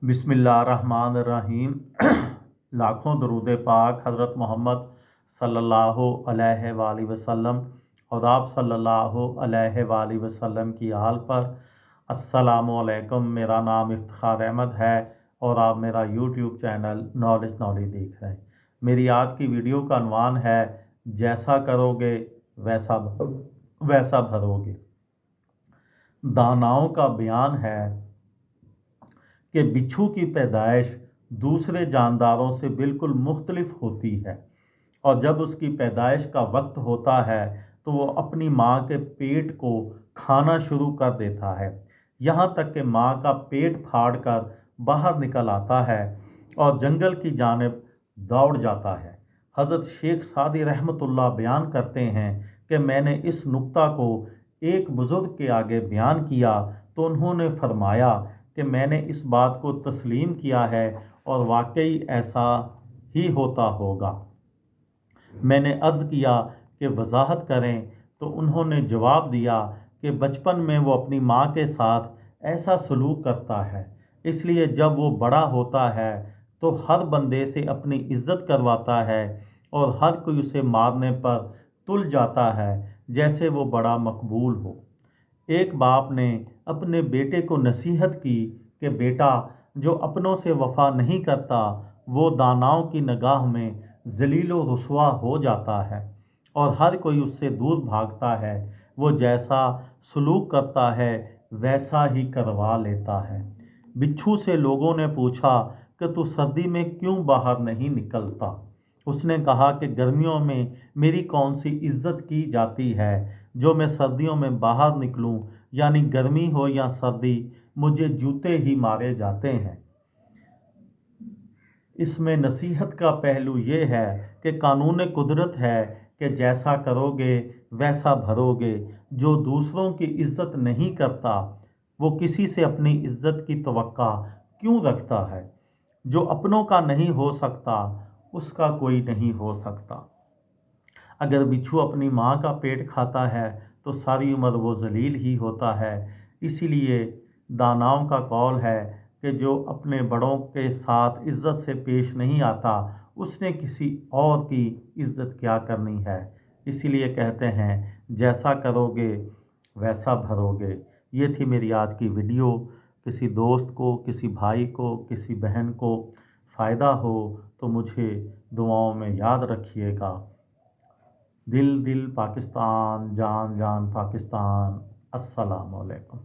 बिस्मिल्लाहिर्रहमानिर्रहीम। लाखों दरूद पाक हज़रत मोहम्मद सल्लल्लाहु अलैहि वसल्लम और आप सल्लल्लाहु अलैहि वसल्लम की आल पर। अस्सलामु अलैकुम। मेरा नाम इफ्तिखार अहमद है और आप मेरा यूट्यूब चैनल नॉलेज देख रहे हैं। मेरी आज की वीडियो का अनवान है, जैसा करोगे वैसा भरोगे। दानाओं का बयान है कि बिच्छू की पैदाइश दूसरे जानदारों से बिल्कुल मुख्तलिफ होती है और जब उसकी पैदाइश का वक्त होता है तो वो अपनी माँ के पेट को खाना शुरू कर देता है, यहाँ तक कि माँ का पेट फाड़ कर बाहर निकल आता है और जंगल की जानिब दौड़ जाता है। हज़रत शेख सादी रहमतुल्लाह बयान करते हैं कि मैंने इस नुक्ता को एक बुज़ुर्ग के आगे बयान किया तो उन्होंने फरमाया कि मैंने इस बात को तस्लीम किया है और वाकई ऐसा ही होता होगा। मैंने अर्ज़ किया कि वजाहत करें तो उन्होंने जवाब दिया कि बचपन में वो अपनी माँ के साथ ऐसा सलूक करता है, इसलिए जब वो बड़ा होता है तो हर बंदे से अपनी इज्जत करवाता है और हर कोई उसे मारने पर तुल जाता है जैसे वो बड़ा मकबूल हो। एक बाप ने अपने बेटे को नसीहत की कि बेटा, जो अपनों से वफा नहीं करता वो दानाओं की निगाह में जलील व रुसवा हो जाता है और हर कोई उससे दूर भागता है। वो जैसा सलूक करता है वैसा ही करवा लेता है। बिच्छू से लोगों ने पूछा कि तू सर्दी में क्यों बाहर नहीं निकलता? उसने कहा कि गर्मियों में मेरी कौन सी इज्जत की जाती है जो मैं सर्दियों में बाहर निकलूं, यानी गर्मी हो या सर्दी मुझे जूते ही मारे जाते हैं। इसमें नसीहत का पहलू ये है कि कानून कुदरत है कि जैसा करोगे वैसा भरोगे। जो दूसरों की इज्जत नहीं करता वो किसी से अपनी इज्जत की तवक्का क्यों रखता है? जो अपनों का नहीं हो सकता उसका कोई नहीं हो सकता। अगर बिच्छू अपनी माँ का पेट खाता है तो सारी उम्र वो जलील ही होता है। इसीलिए दानाओं का कौल है कि जो अपने बड़ों के साथ इज्जत से पेश नहीं आता उसने किसी और की इज्जत क्या करनी है। इसीलिए कहते हैं, जैसा करोगे वैसा भरोगे। ये थी मेरी आज की वीडियो। किसी दोस्त को, किसी भाई को, किसी बहन को फ़ायदा हो तो मुझे दुआओं में याद रखिएगा। दिल दिल पाकिस्तान, जान जान पाकिस्तान। अस्सलाम वालेकुम।